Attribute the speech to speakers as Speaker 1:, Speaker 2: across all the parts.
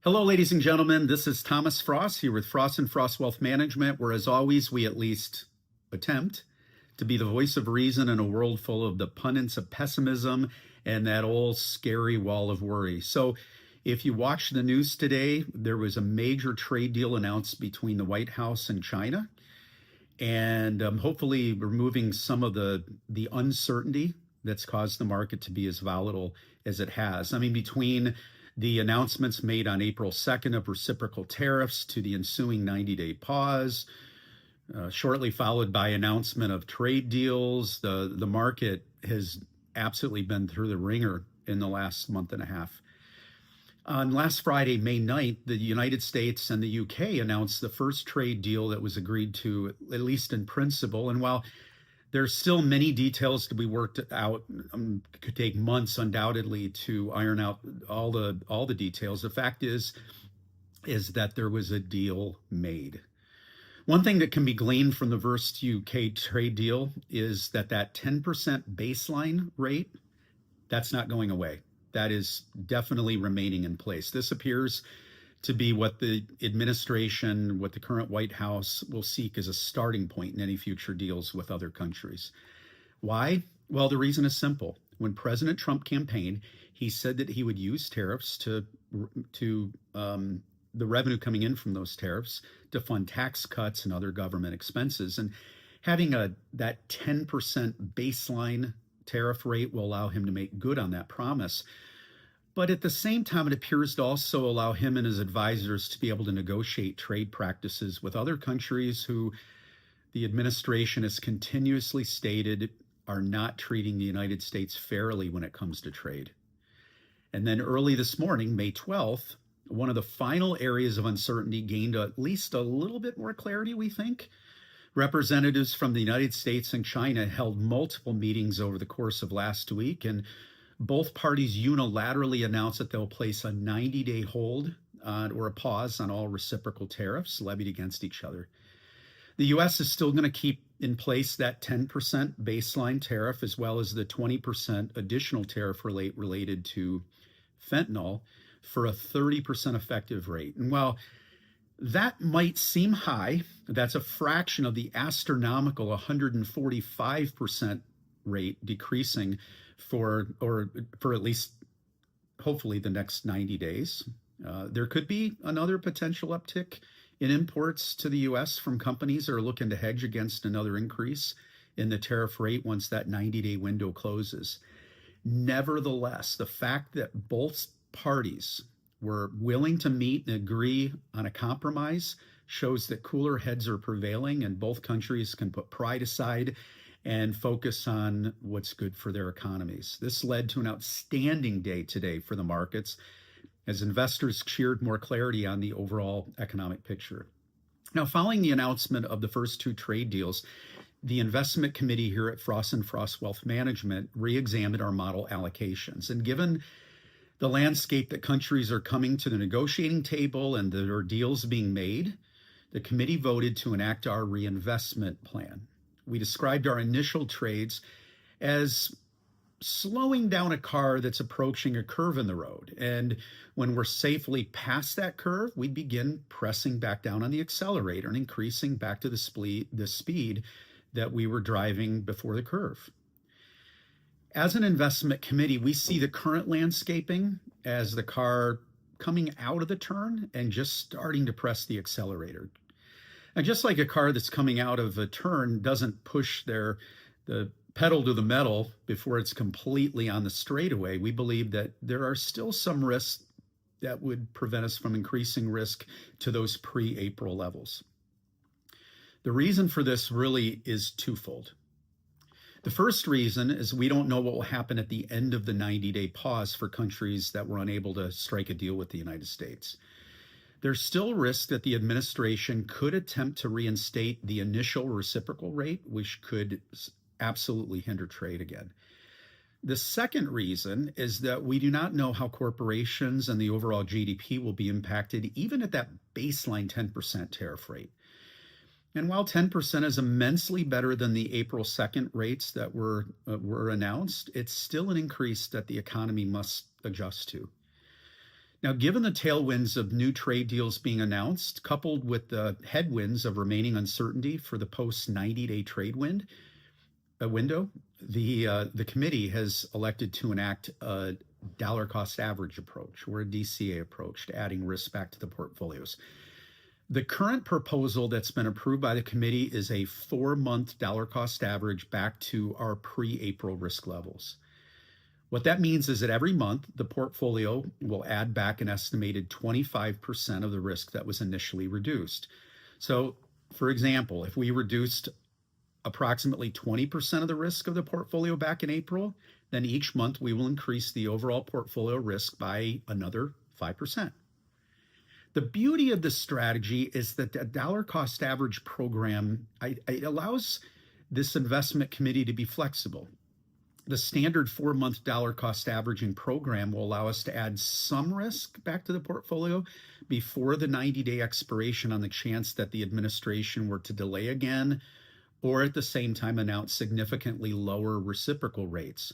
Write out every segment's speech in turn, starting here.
Speaker 1: Hello, ladies and gentlemen. This is Thomas Fross here with Fross and Fross Wealth Management, where, as always, we at least attempt to be the voice of reason in a world full of the pundits of pessimism and that old scary wall of worry. So, if you watch the news today, there was a major trade deal announced between the White House and China, and hopefully removing some of the uncertainty that's caused the market to be as volatile as it has. I mean, between the announcements made on April 2nd of reciprocal tariffs to the ensuing 90-day pause, shortly followed by announcement of trade deals, the market has absolutely been through the ringer in the last month and a half. On last Friday, May 9th, the United States and the UK announced the first trade deal that was agreed to, at least in principle. And while there's still many details to be worked out, could take months undoubtedly to iron out all the details. The fact is that there was a deal made. One thing that can be gleaned from the first UK trade deal is that 10% baseline rate, that's not going away. That is definitely remaining in place. This appears to be what the administration, what the current White House will seek as a starting point in any future deals with other countries. Why? Well, the reason is simple. When President Trump campaigned, he said that he would use tariffs to the revenue coming in from those tariffs to fund tax cuts and other government expenses. And having that 10% baseline tariff rate will allow him to make good on that promise. But at the same time, it appears to also allow him and his advisors to be able to negotiate trade practices with other countries who the administration has continuously stated are not treating the United States fairly when it comes to trade. And then early this morning, May 12th, one of the final areas of uncertainty gained at least a little bit more clarity, we think. Representatives from the United States and China held multiple meetings over the course of last week, and both parties unilaterally announced that they'll place a 90-day hold or a pause on all reciprocal tariffs levied against each other. The U.S. is still going to keep in place that 10% baseline tariff, as well as the 20% additional tariff related to fentanyl, for a 30% effective rate. And while that might seem high, that's a fraction of the astronomical 145% rate decreasing for at least hopefully the next 90 days. There could be another potential uptick in imports to the U.S. from companies that are looking to hedge against another increase in the tariff rate once that 90-day window closes. Nevertheless, the fact that both parties were willing to meet and agree on a compromise shows that cooler heads are prevailing and both countries can put pride aside and focus on what's good for their economies. This led to an outstanding day today for the markets as investors cheered more clarity on the overall economic picture. Now, following the announcement of the first two trade deals, the investment committee here at Fross and Fross Wealth Management re-examined our model allocations. And given the landscape that countries are coming to the negotiating table and there are deals being made, the committee voted to enact our reinvestment plan. We described our initial trades as slowing down a car that's approaching a curve in the road. And when we're safely past that curve, we begin pressing back down on the accelerator and increasing back to the speed that we were driving before the curve. As an investment committee, we see the current landscaping as the car coming out of the turn and just starting to press the accelerator. And just like a car that's coming out of a turn doesn't push the pedal to the metal before it's completely on the straightaway, we believe that there are still some risks that would prevent us from increasing risk to those pre-April levels. The reason for this really is twofold. The first reason is we don't know what will happen at the end of the 90-day pause for countries that were unable to strike a deal with the United States. There's still risk that the administration could attempt to reinstate the initial reciprocal rate, which could absolutely hinder trade again. The second reason is that we do not know how corporations and the overall GDP will be impacted even at that baseline 10% tariff rate. And while 10% is immensely better than the April 2nd rates that were announced, it's still an increase that the economy must adjust to. Now, given the tailwinds of new trade deals being announced, coupled with the headwinds of remaining uncertainty for the post 90-day trade window, the committee has elected to enact a dollar cost average approach or a DCA approach to adding risk back to the portfolios. The current proposal that's been approved by the committee is a 4-month dollar cost average back to our pre-April risk levels. What that means is that every month, the portfolio will add back an estimated 25% of the risk that was initially reduced. So, for example, if we reduced approximately 20% of the risk of the portfolio back in April, then each month we will increase the overall portfolio risk by another 5%. The beauty of this strategy is that the dollar cost average program it allows this investment committee to be flexible. The standard 4-month dollar cost averaging program will allow us to add some risk back to the portfolio before the 90-day expiration on the chance that the administration were to delay again, or at the same time announce significantly lower reciprocal rates.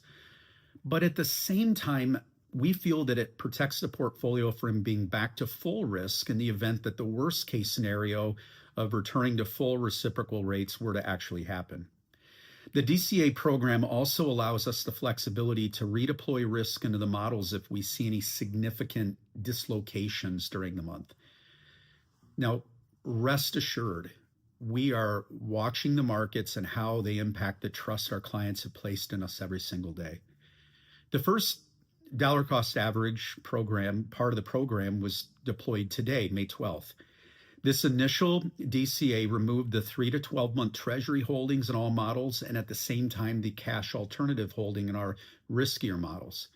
Speaker 1: But at the same time, we feel that it protects the portfolio from being back to full risk in the event that the worst case scenario of returning to full reciprocal rates were to actually happen. The DCA program also allows us the flexibility to redeploy risk into the models if we see any significant dislocations during the month. Now, rest assured, we are watching the markets and how they impact the trust our clients have placed in us every single day. The first dollar cost average program, part of the program, was deployed today, May 12th. This initial DCA removed the 3 to 12 month treasury holdings in all models, and at the same time, the cash alternative holding in our riskier models.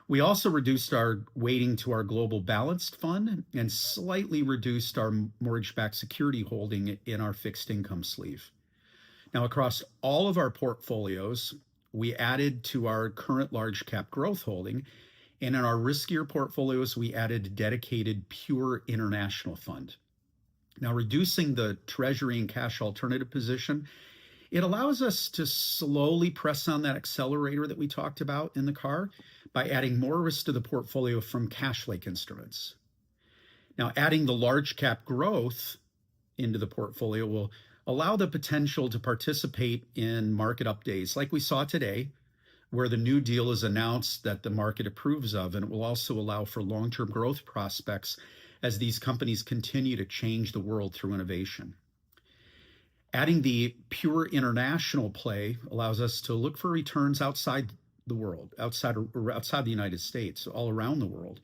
Speaker 1: We also reduced our weighting to our global balanced fund and slightly reduced our mortgage-backed security holding in our fixed income sleeve. Now, across all of our portfolios, we added to our current large cap growth holding, and in our riskier portfolios, we added a dedicated pure international fund. Now, reducing the treasury and cash alternative position, it allows us to slowly press on that accelerator that we talked about in the car by adding more risk to the portfolio from cash-like instruments. Now, adding the large cap growth into the portfolio will allow the potential to participate in market up days like we saw today, where the new deal is announced that the market approves of, and it will also allow for long-term growth prospects as these companies continue to change the world through innovation. Adding the pure international play allows us to look for returns outside the world, outside the United States, all around the world.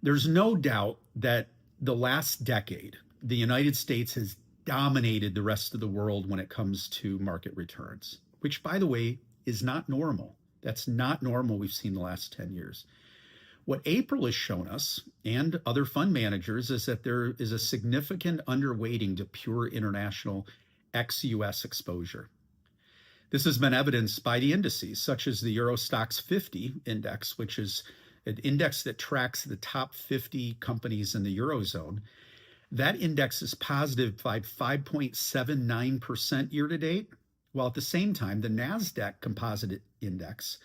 Speaker 1: There's no doubt that the last decade, the United States has dominated the rest of the world when it comes to market returns, which, by the way, is not normal. That's not normal we've seen the last 10 years. What April has shown us, and other fund managers, is that there is a significant underweighting to pure international ex-US exposure. This has been evidenced by the indices, such as the Euro Stoxx 50 index, which is an index that tracks the top 50 companies in the Eurozone. That index is positive by 5.79% year to date, while at the same time, the NASDAQ Composite Index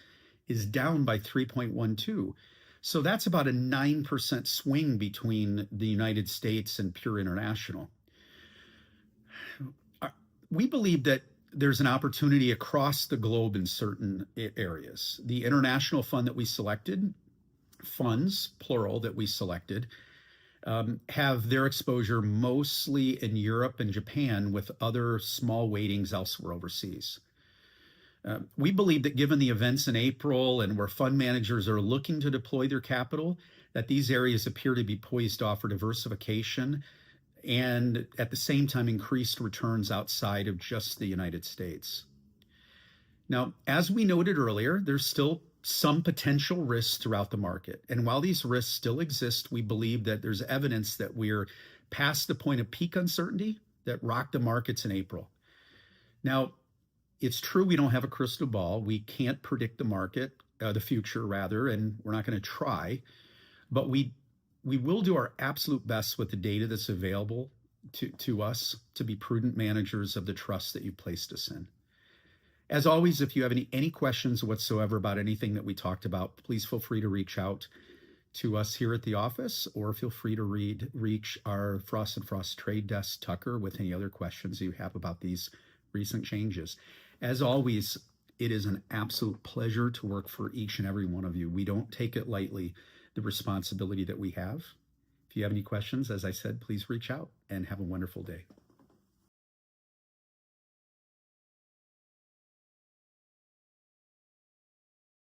Speaker 1: is down by 3.12%. So that's about a 9% swing between the United States and pure international. We believe that there's an opportunity across the globe in certain areas. The international fund that we selected, funds, plural, that we selected, have their exposure mostly in Europe and Japan, with other small weightings elsewhere overseas. We believe that given the events in April and where fund managers are looking to deploy their capital, that these areas appear to be poised to offer diversification and at the same time increased returns outside of just the United States. Now, as we noted earlier, there's still some potential risks throughout the market. And while these risks still exist, we believe that there's evidence that we're past the point of peak uncertainty that rocked the markets in April. Now, it's true we don't have a crystal ball. We can't predict the market, the future rather, and we're not going to try. But we will do our absolute best with the data that's available to us to be prudent managers of the trust that you've placed us in. As always, if you have any questions whatsoever about anything that we talked about, please feel free to reach out to us here at the office, or feel free to reach our Fross and Fross trade desk, Tucker, with any other questions you have about these recent changes. As always, it is an absolute pleasure to work for each and every one of you. We don't take it lightly, the responsibility that we have. If you have any questions, as I said, please reach out and have a wonderful day.